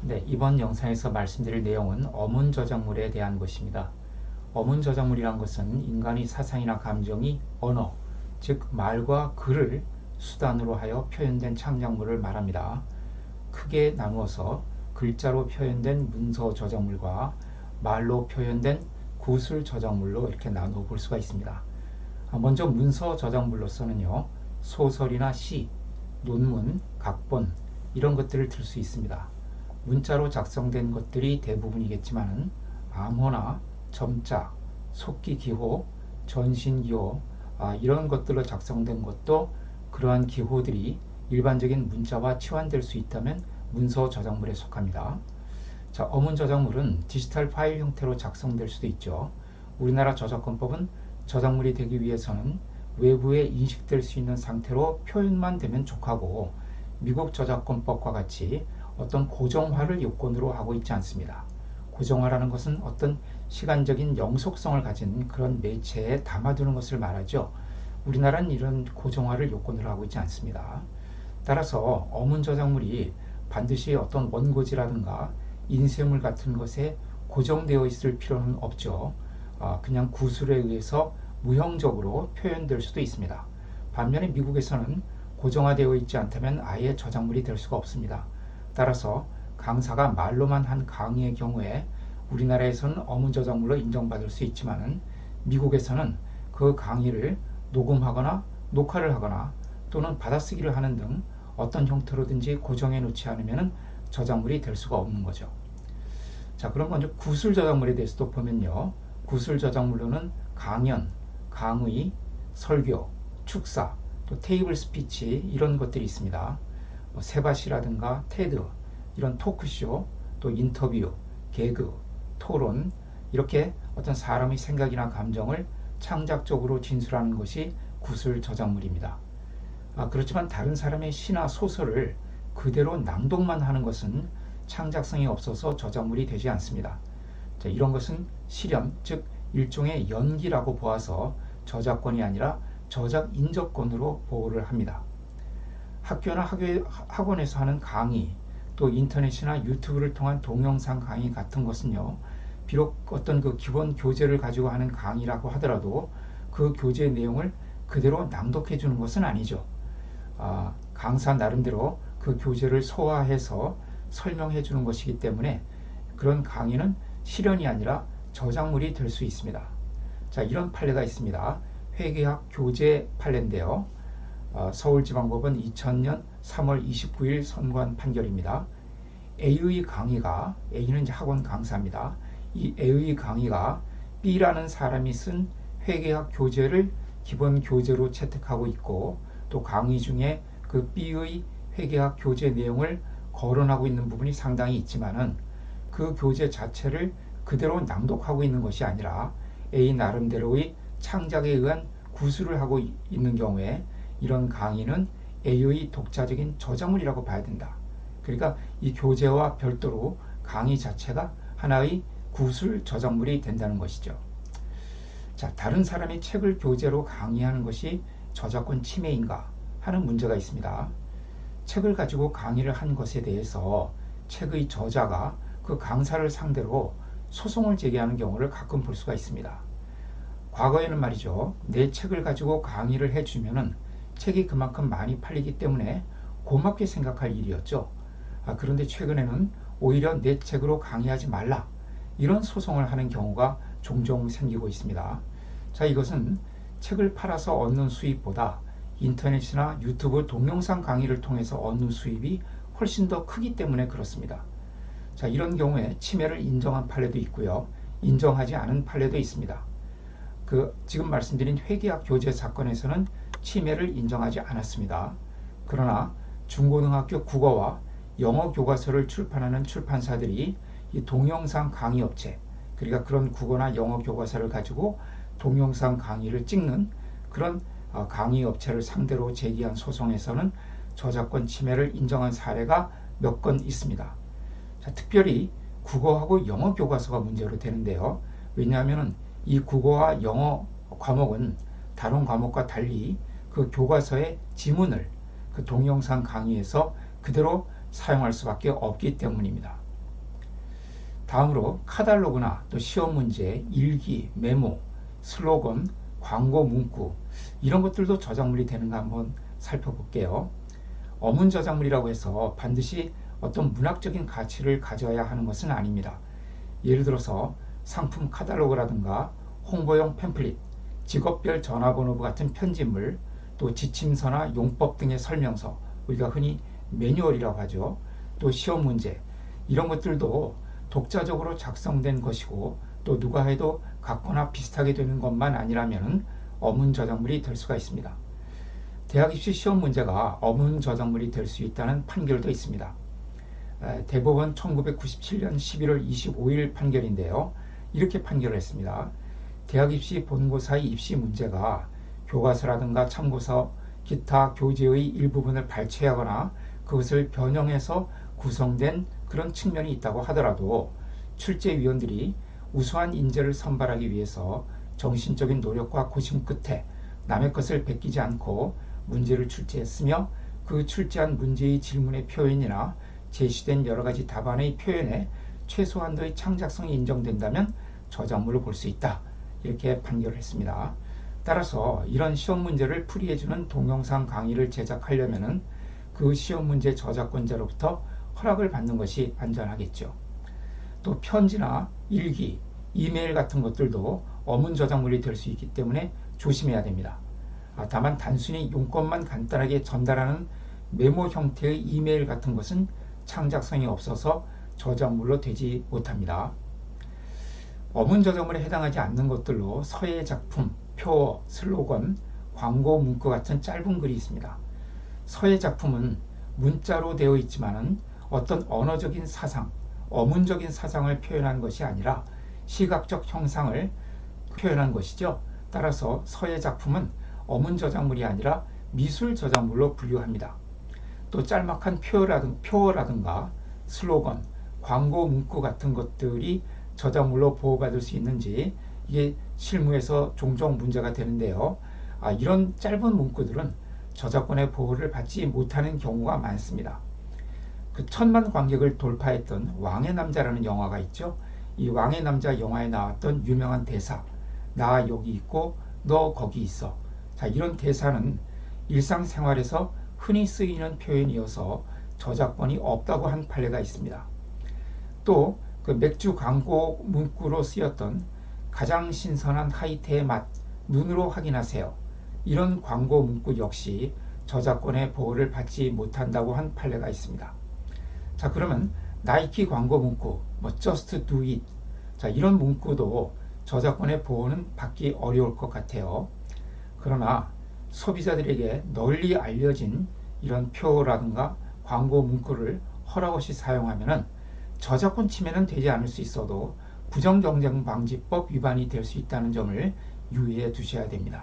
네, 이번 영상에서 말씀드릴 내용은 어문 저작물에 대한 것입니다. 어문 저작물이란 것은 인간의 사상이나 감정이 언어, 즉 말과 글을 수단으로 하여 표현된 창작물을 말합니다. 크게 나누어서 글자로 표현된 문서 저작물과 말로 표현된 구술 저작물로 이렇게 나누어 볼 수가 있습니다. 먼저 문서 저작물로서는요, 소설이나 시, 논문, 각본 이런 것들을 들 수 있습니다. 문자로 작성된 것들이 대부분이겠지만 암호나 점자, 속기 기호, 전신 기호 이런 것들로 작성된 것도 그러한 기호들이 일반적인 문자와 치환될 수 있다면 문서 저작물에 속합니다. 자, 어문 저작물은 디지털 파일 형태로 작성될 수도 있죠. 우리나라 저작권법은 저작물이 되기 위해서는 외부에 인식될 수 있는 상태로 표현만 되면 족하고, 미국 저작권법과 같이 어떤 고정화를 요건으로 하고 있지 않습니다. 고정화라는 것은 어떤 시간적인 영속성을 가진 그런 매체에 담아두는 것을 말하죠. 우리나라는 이런 고정화를 요건으로 하고 있지 않습니다. 따라서 어문 저작물이 반드시 어떤 원고지라든가 인쇄물 같은 것에 고정되어 있을 필요는 없죠. 그냥 구술에 의해서 무형적으로 표현될 수도 있습니다. 반면에 미국에서는 고정화되어 있지 않다면 아예 저작물이 될 수가 없습니다. 따라서 강사가 말로만 한 강의의 경우에 우리나라에서는 어문 저작물로 인정받을 수 있지만 미국에서는 그 강의를 녹음하거나 녹화를 하거나 또는 받아쓰기를 하는 등 어떤 형태로든지 고정해 놓지 않으면 저작물이 될 수가 없는 거죠. 자, 그럼 먼저 구술 저작물에 대해서도 보면요, 구술 저작물로는 강연, 강의, 설교, 축사, 또 테이블 스피치 이런 것들이 있습니다. 세바시라든가 테드 이런 토크쇼, 또 인터뷰, 개그, 토론 이렇게 어떤 사람의 생각이나 감정을 창작적으로 진술하는 것이 구술 저작물입니다. 그렇지만 다른 사람의 시나 소설을 그대로 낭독만 하는 것은 창작성이 없어서 저작물이 되지 않습니다. 자, 이런 것은 실현, 즉 일종의 연기라고 보아서 저작권이 아니라 저작 인접권으로 보호를 합니다. 학교나 학원에서 하는 강의, 또 인터넷이나 유튜브를 통한 동영상 강의 같은 것은요, 비록 어떤 그 기본 교재를 가지고 하는 강의라고 하더라도 그 교재의 내용을 그대로 낭독해 주는 것은 아니죠. 강사 나름대로 그 교재를 소화해서 설명해 주는 것이기 때문에 그런 강의는 실현이 아니라 저작물이 될 수 있습니다. 자, 이런 판례가 있습니다. 회계학 교재 판례인데요. 서울지방법원 2000년 3월 29일 선고한 판결입니다. A의 강의가, A는 이제 학원 강사입니다. 이 A의 강의가 B라는 사람이 쓴 회계학 교재를 기본 교재로 채택하고 있고, 또 강의 중에 그 B의 회계학 교재 내용을 거론하고 있는 부분이 상당히 있지만은 그 교재 자체를 그대로 낭독하고 있는 것이 아니라 A 나름대로의 창작에 의한 구술을 하고 있는 경우에 이런 강의는 A의 독자적인 저작물이라고 봐야 된다. 그러니까 이 교재와 별도로 강의 자체가 하나의 구술 저작물이 된다는 것이죠. 자, 다른 사람의 책을 교재로 강의하는 것이 저작권 침해인가 하는 문제가 있습니다. 책을 가지고 강의를 한 것에 대해서 책의 저자가 그 강사를 상대로 소송을 제기하는 경우를 가끔 볼 수가 있습니다. 과거에는 말이죠, 내 책을 가지고 강의를 해주면은 책이 그만큼 많이 팔리기 때문에 고맙게 생각할 일이었죠. 그런데 최근에는 오히려 내 책으로 강의하지 말라, 이런 소송을 하는 경우가 종종 생기고 있습니다. 자, 이것은 책을 팔아서 얻는 수입보다 인터넷이나 유튜브 동영상 강의를 통해서 얻는 수입이 훨씬 더 크기 때문에 그렇습니다. 자, 이런 경우에 침해를 인정한 판례도 있고요, 인정하지 않은 판례도 있습니다. 지금 말씀드린 회계학 교재 사건에서는 침해를 인정하지 않았습니다. 그러나 중고등학교 국어와 영어 교과서를 출판하는 출판사들이 이 동영상 강의 업체, 그러니까 그런 국어나 영어 교과서를 가지고 동영상 강의를 찍는 그런 강의 업체를 상대로 제기한 소송에서는 저작권 침해를 인정한 사례가 몇 건 있습니다. 자, 특별히 국어하고 영어 교과서가 문제로 되는데요. 왜냐하면 이 국어와 영어 과목은 다른 과목과 달리 그 교과서의 지문을 그 동영상 강의에서 그대로 사용할 수밖에 없기 때문입니다. 다음으로 카탈로그나 또 시험 문제, 일기, 메모, 슬로건, 광고 문구 이런 것들도 저작물이 되는가 한번 살펴볼게요. 어문 저작물이라고 해서 반드시 어떤 문학적인 가치를 가져야 하는 것은 아닙니다. 예를 들어서 상품 카탈로그라든가 홍보용 팸플릿, 직업별 전화번호부 같은 편지물, 또 지침서나 용법 등의 설명서, 우리가 흔히 매뉴얼이라고 하죠. 또 시험 문제, 이런 것들도 독자적으로 작성된 것이고 또 누가 해도 같거나 비슷하게 되는 것만 아니라면 어문 저작물이 될 수가 있습니다. 대학 입시 시험 문제가 어문 저작물이 될 수 있다는 판결도 있습니다. 대법원 1997년 11월 25일 판결인데요. 이렇게 판결을 했습니다. 대학 입시 본고사의 입시 문제가 교과서라든가 참고서, 기타 교재의 일부분을 발췌하거나 그것을 변형해서 구성된 그런 측면이 있다고 하더라도 출제위원들이 우수한 인재를 선발하기 위해서 정신적인 노력과 고심 끝에 남의 것을 베끼지 않고 문제를 출제했으며 그 출제한 문제의 질문의 표현이나 제시된 여러가지 답안의 표현에 최소한도의 창작성이 인정된다면 저작물로 볼 수 있다. 이렇게 판결을 했습니다. 따라서 이런 시험 문제를 풀이해주는 동영상 강의를 제작하려면 그 시험 문제 저작권자로부터 허락을 받는 것이 안전하겠죠. 또 편지나 일기, 이메일 같은 것들도 어문 저작물이 될 수 있기 때문에 조심해야 됩니다. 다만 단순히 용건만 간단하게 전달하는 메모 형태의 이메일 같은 것은 창작성이 없어서 저작물로 되지 못합니다. 어문 저작물에 해당하지 않는 것들로 서예 작품, 표어, 슬로건, 광고 문구 같은 짧은 글이 있습니다. 서예 작품은 문자로 되어 있지만은 어떤 언어적인 사상, 어문적인 사상을 표현한 것이 아니라 시각적 형상을 표현한 것이죠. 따라서 서예 작품은 어문 저작물이 아니라 미술 저작물로 분류합니다. 또 짤막한 표어라든가 슬로건, 광고 문구 같은 것들이 저작물로 보호받을 수 있는지 이게 실무에서 종종 문제가 되는데요. 이런 짧은 문구들은 저작권의 보호를 받지 못하는 경우가 많습니다. 그 1000만 관객을 돌파했던 왕의 남자라는 영화가 있죠. 이 왕의 남자 영화에 나왔던 유명한 대사, 나 여기 있고 너 거기 있어. 자, 이런 대사는 일상생활에서 흔히 쓰이는 표현이어서 저작권이 없다고 한 판례가 있습니다. 또 그 맥주 광고 문구로 쓰였던 가장 신선한 하이테의 맛, 눈으로 확인하세요. 이런 광고 문구 역시 저작권의 보호를 받지 못한다고 한 판례가 있습니다. 자, 그러면 나이키 광고 문구, just do it. 자, 이런 문구도 저작권의 보호는 받기 어려울 것 같아요. 그러나 소비자들에게 널리 알려진 이런 표라든가 광고 문구를 허락 없이 사용하면은 저작권 침해는 되지 않을 수 있어도 부정경쟁방지법 위반이 될 수 있다는 점을 유의해 두셔야 됩니다.